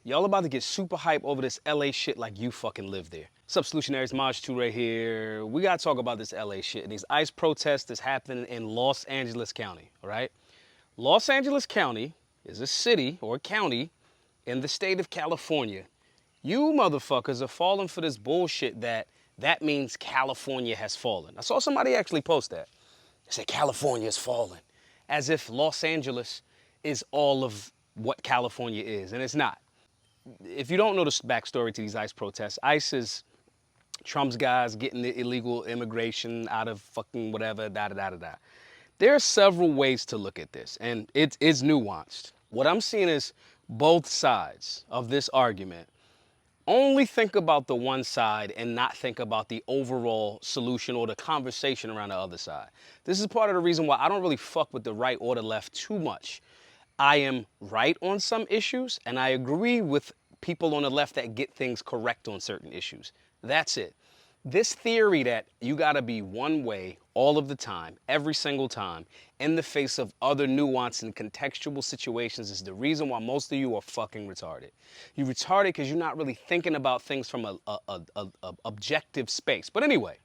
Y'all about to get super hype over this LA shit like you fucking live there. What's up, Solutionaries? Maj Toure here. We gotta talk about this LA shit and these ICE protests that's happening in Los Angeles County, all right? Los Angeles County is a city or a county in the state of California. You motherfuckers are falling for this bullshit that means California has fallen. I saw somebody actually post that. They said California has fallen, as if Los Angeles is all of what California is, and it's not. If you don't know the backstory to these ICE protests, ICE is Trump's guys getting the illegal immigration out of fucking whatever, da da da da da. There are several ways to look at this, and it's nuanced. What I'm seeing is both sides of this argument. Only think about the one side and not think about the overall solution or the conversation around the other side. This is part of the reason why I don't really fuck with the right or the left too much. I am right on some issues, and I agree with people on the left that get things correct on certain issues. That's it. This theory that you gotta be one way all of the time, every single time, in the face of other nuance and contextual situations is the reason why most of you are fucking retarded. You're retarded because you're not really thinking about things from a objective space. But anyway,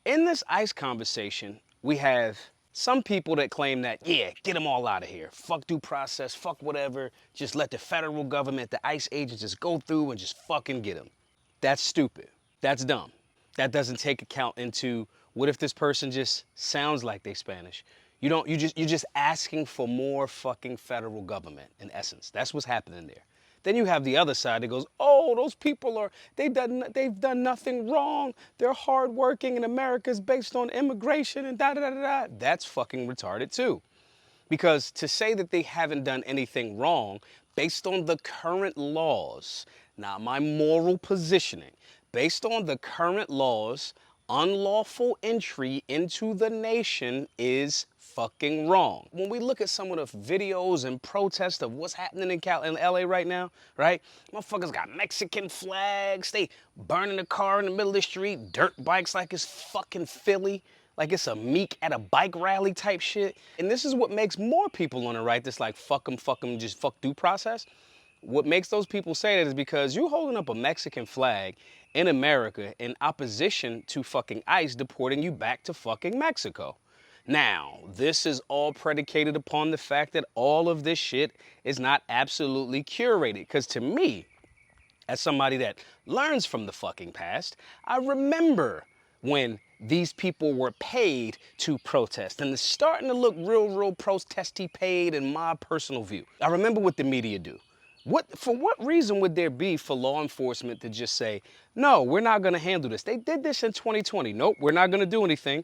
in this ICE conversation, we have some people that claim that, yeah, get them all out of here. Fuck due process, fuck whatever. Just let the federal government, the ICE agents just go through and just fucking get them. That's stupid. That's dumb. That doesn't take account into what if this person just sounds like they Spanish. You're just asking for more fucking federal government in essence. That's what's happening there. Then you have the other side that goes, oh, those people they've done nothing wrong. They're hardworking and America's based on immigration and da da da da. That's fucking retarded too. Because to say that they haven't done anything wrong based on the current laws, not my moral positioning, based on the current laws, unlawful entry into the nation is fucking wrong. When we look at some of the videos and protests of what's happening in LA right now, right? Motherfuckers got Mexican flags, they burning a car in the middle of the street, dirt bikes like it's fucking Philly, like it's a Meek at a bike rally type shit. And this is what makes more people on the right that's like fuck them, just fuck due process. What makes those people say that is because you're holding up a Mexican flag in America in opposition to fucking ICE deporting you back to fucking Mexico. Now, this is all predicated upon the fact that all of this shit is not absolutely curated. Because to me, as somebody that learns from the fucking past, I remember when these people were paid to protest. And it's starting to look real protesty paid in my personal view. I remember what the media do. For what reason would there be for law enforcement to just say, no, we're not gonna handle this? They did this in 2020. Nope, we're not gonna do anything.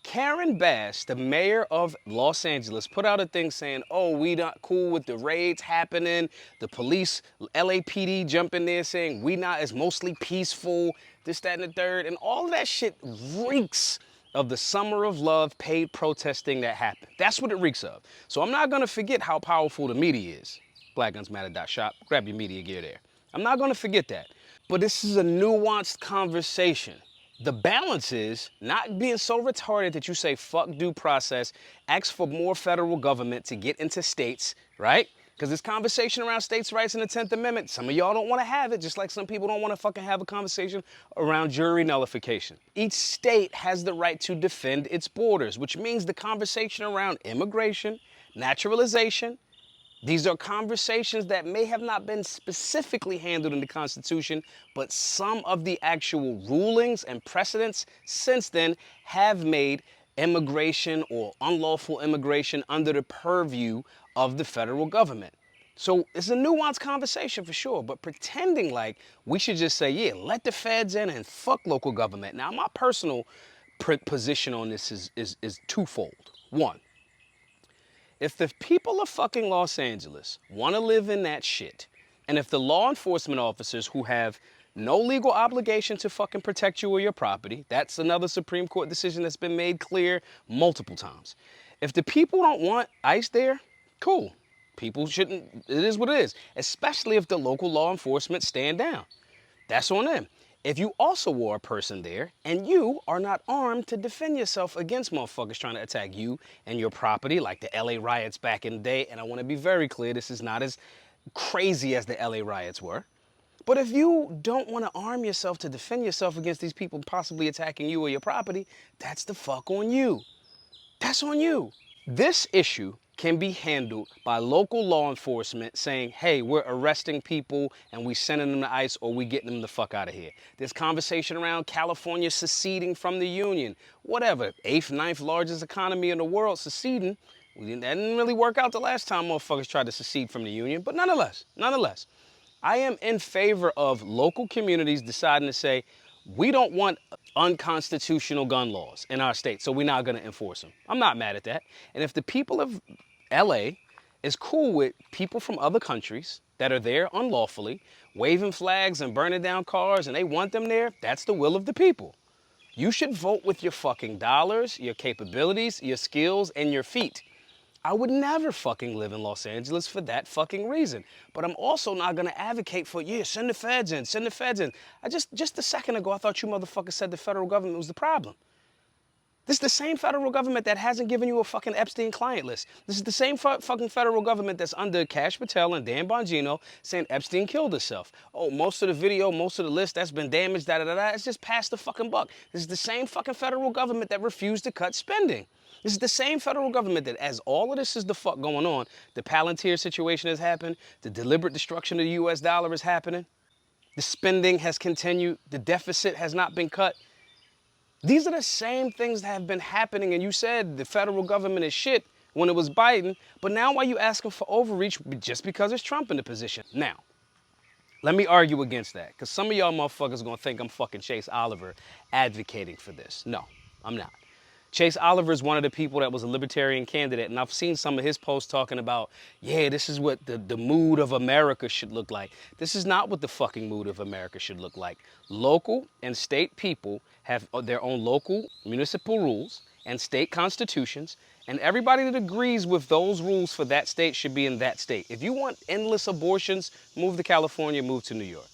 Karen Bass, the mayor of Los Angeles, put out a thing saying, oh, we not cool with the raids happening. The police, LAPD jump in there saying, it's mostly peaceful, this, that, and the third. And all of that shit reeks of the summer of love paid protesting that happened. That's what it reeks of. So I'm not gonna forget how powerful the media is. BlackGunsMatter.shop, grab your media gear there. I'm not gonna forget that. But this is a nuanced conversation. The balance is not being so retarded that you say fuck due process, ask for more federal government to get into states, right? Because this conversation around states' rights and the 10th Amendment, some of y'all don't want to have it, just like some people don't want to fucking have a conversation around jury nullification. Each state has the right to defend its borders, which means the conversation around immigration, naturalization, these are conversations that may have not been specifically handled in the Constitution, but some of the actual rulings and precedents since then have made immigration or unlawful immigration under the purview of the federal government. So it's a nuanced conversation for sure, but pretending like we should just say, yeah, let the feds in and fuck local government. Now, my personal position on this is twofold. One, if the people of fucking Los Angeles want to live in that shit, and if the law enforcement officers who have no legal obligation to fucking protect you or your property, that's another Supreme Court decision that's been made clear multiple times. If the people don't want ICE there, cool. People shouldn't, it is what it is, especially if the local law enforcement stand down. That's on them. If you also were a person there and you are not armed to defend yourself against motherfuckers trying to attack you and your property like the LA riots back in the day, and I want to be very clear, this is not as crazy as the LA riots were. But if you don't want to arm yourself to defend yourself against these people possibly attacking you or your property, that's the fuck on you. That's on you. This issue can be handled by local law enforcement saying, hey, we're arresting people and we sending them to ICE or we getting them the fuck out of here. There's conversation around California seceding from the Union. Whatever, 8th, 9th largest economy in the world seceding. That didn't really work out the last time motherfuckers tried to secede from the Union, but nonetheless, I am in favor of local communities deciding to say, we don't want unconstitutional gun laws in our state, so we're not going to enforce them. I'm not mad at that. And if the people of LA is cool with people from other countries that are there unlawfully, waving flags and burning down cars, and they want them there, that's the will of the people. You should vote with your fucking dollars, your capabilities, your skills, and your feet. I would never fucking live in Los Angeles for that fucking reason. But I'm also not gonna advocate for, yeah, send the feds in, send the feds in. Just a second ago, I thought you motherfuckers said the federal government was the problem. This is the same federal government that hasn't given you a fucking Epstein client list. This is the same fucking federal government that's under Cash Patel and Dan Bongino saying Epstein killed himself. Oh, most of the video, most of the list, that's been damaged, da-da-da-da. It's just past the fucking buck. This is the same fucking federal government that refused to cut spending. This is the same federal government that, as all of this is the fuck going on, the Palantir situation has happened, the deliberate destruction of the US dollar is happening, the spending has continued, the deficit has not been cut. These are the same things that have been happening, and you said the federal government is shit when it was Biden, but now why are you asking for overreach just because it's Trump in the position? Now, let me argue against that, because some of y'all motherfuckers gonna think I'm fucking Chase Oliver advocating for this. No, I'm not. Chase Oliver is one of the people that was a libertarian candidate, and I've seen some of his posts talking about, yeah, this is what the mood of America should look like. This is not what the fucking mood of America should look like. Local and state people have their own local municipal rules and state constitutions, and everybody that agrees with those rules for that state should be in that state. If you want endless abortions, move to California, move to New York.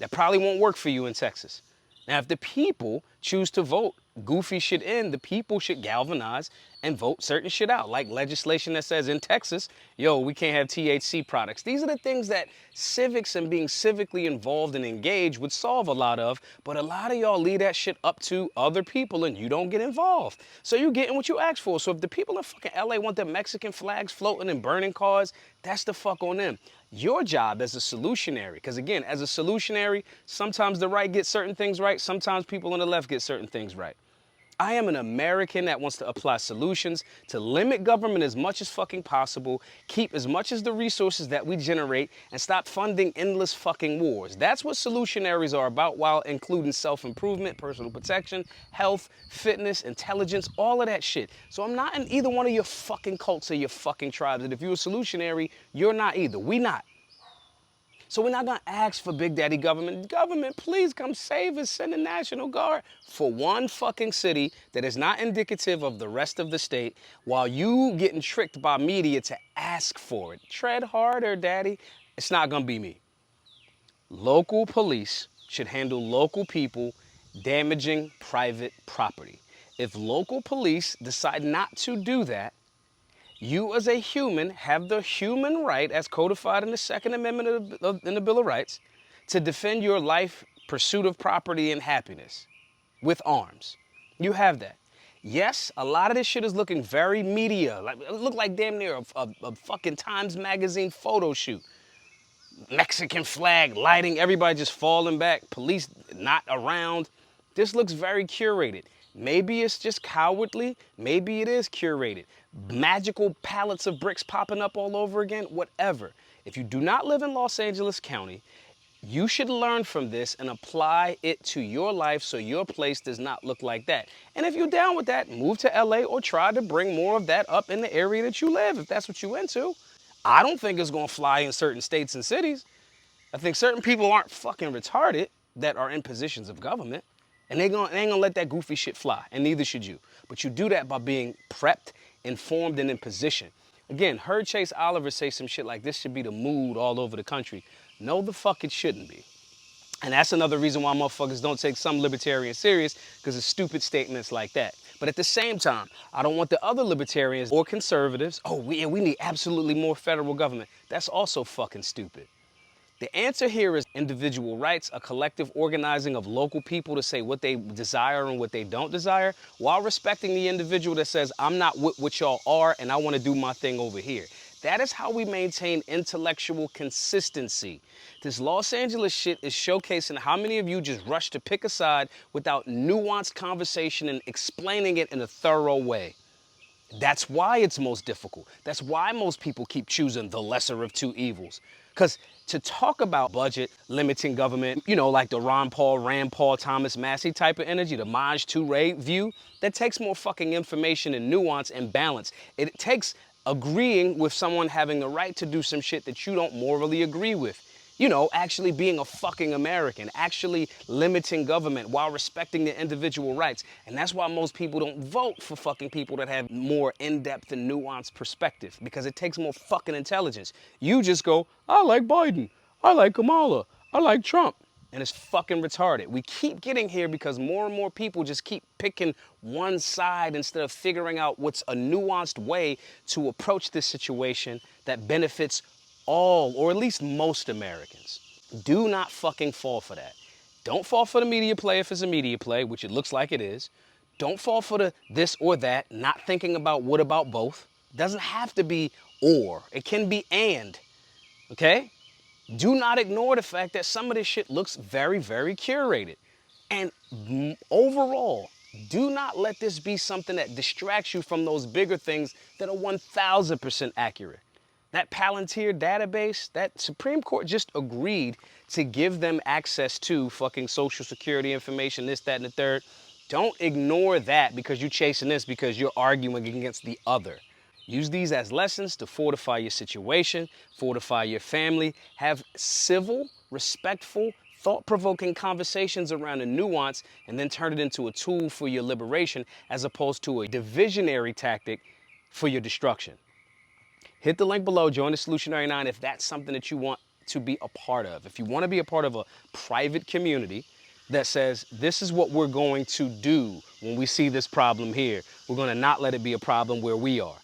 That probably won't work for you in Texas. Now, if the people choose to vote goofy shit in, the people should galvanize and vote certain shit out, like legislation that says in Texas, yo, we can't have THC products. These are the things that civics and being civically involved and engaged would solve a lot of, but a lot of y'all leave that shit up to other people and you don't get involved. So you're getting what you asked for. So if the people in fucking LA want their Mexican flags floating and burning cars, that's the fuck on them. Your job as a solutionary, because again, as a solutionary, sometimes the right gets certain things right, sometimes people on the left get certain things right. I am an American that wants to apply solutions to limit government as much as fucking possible, keep as much as the resources that we generate, and stop funding endless fucking wars. That's what solutionaries are about, while including self-improvement, personal protection, health, fitness, intelligence, all of that shit. So I'm not in either one of your fucking cults or your fucking tribes. And if you're a solutionary, you're not either. We not. So we're not gonna ask for Big Daddy government. Government, please come save us, send the National Guard for one fucking city that is not indicative of the rest of the state, while you getting tricked by media to ask for it. Tread harder, Daddy. It's not gonna be me. Local police should handle local people damaging private property. If local police decide not to do that, you as a human have the human right, as codified in the Second Amendment in the Bill of Rights, to defend your life, pursuit of property, and happiness with arms. You have that. Yes, a lot of this shit is looking very media. Like, it looked like damn near a fucking Times Magazine photo shoot. Mexican flag lighting, everybody just falling back, police not around. This looks very curated. Maybe it's just cowardly, maybe it is curated. Magical pallets of bricks popping up all over again, whatever. If you do not live in Los Angeles County, you should learn from this and apply it to your life so your place does not look like that. And if you're down with that, move to LA or try to bring more of that up in the area that you live, if that's what you're into. I don't think it's gonna fly in certain states and cities. I think certain people aren't fucking retarded that are in positions of government, and they ain't gonna let that goofy shit fly, and neither should you. But you do that by being prepped, informed, and in position. Again, heard Chase Oliver say some shit like this should be the mood all over the country. No, the fuck it shouldn't be. And that's another reason why motherfuckers don't take some libertarians serious, because of stupid statements like that. But at the same time, I don't want the other libertarians or conservatives, oh, we need absolutely more federal government. That's also fucking stupid. The answer here is individual rights, a collective organizing of local people to say what they desire and what they don't desire, while respecting the individual that says, I'm not what y'all are and I want to do my thing over here. That is how we maintain intellectual consistency. This Los Angeles shit is showcasing how many of you just rush to pick a side without nuanced conversation and explaining it in a thorough way. That's why it's most difficult. That's why most people keep choosing the lesser of two evils. Because to talk about budget, limiting government, like the Ron Paul, Rand Paul, Thomas Massey type of energy, the Maj Toure view, that takes more fucking information and nuance and balance. It takes agreeing with someone having the right to do some shit that you don't morally agree with. Actually being a fucking American, actually limiting government while respecting the individual rights. And that's why most people don't vote for fucking people that have more in-depth and nuanced perspective, because it takes more fucking intelligence. You just go, I like Biden, I like Kamala, I like Trump. And it's fucking retarded. We keep getting here because more and more people just keep picking one side instead of figuring out what's a nuanced way to approach this situation that benefits all, or at least most Americans. Do not fucking fall for that. Don't fall for the media play if it's a media play, which it looks like it is. Don't fall for the this or that, not thinking about what about both. It doesn't have to be or. It can be and. Okay? Do not ignore the fact that some of this shit looks very, very curated. And overall, do not let this be something that distracts you from those bigger things that are 1000% accurate. That Palantir database, that Supreme Court just agreed to give them access to fucking Social Security information, this, that, and the third. Don't ignore that because you're chasing this because you're arguing against the other. Use these as lessons to fortify your situation, fortify your family, have civil, respectful, thought-provoking conversations around the nuance, and then turn it into a tool for your liberation as opposed to a divisionary tactic for your destruction. Hit the link below, join the Solutionary 9 if that's something that you want to be a part of. If you want to be a part of a private community that says, this is what we're going to do when we see this problem here. We're going to not let it be a problem where we are.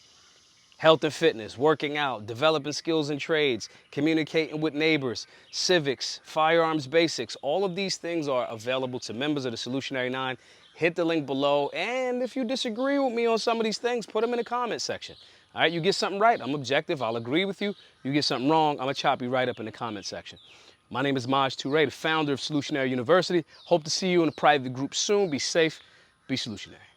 Health and fitness, working out, developing skills and trades, communicating with neighbors, civics, firearms basics. All of these things are available to members of the Solutionary 9. Hit the link below. And if you disagree with me on some of these things, put them in the comment section. All right, you get something right, I'm objective, I'll agree with you. You get something wrong, I'm gonna chop you right up in the comment section. My name is Maj Toure, the founder of Solutionary University. Hope to see you in a private group soon. Be safe, be solutionary.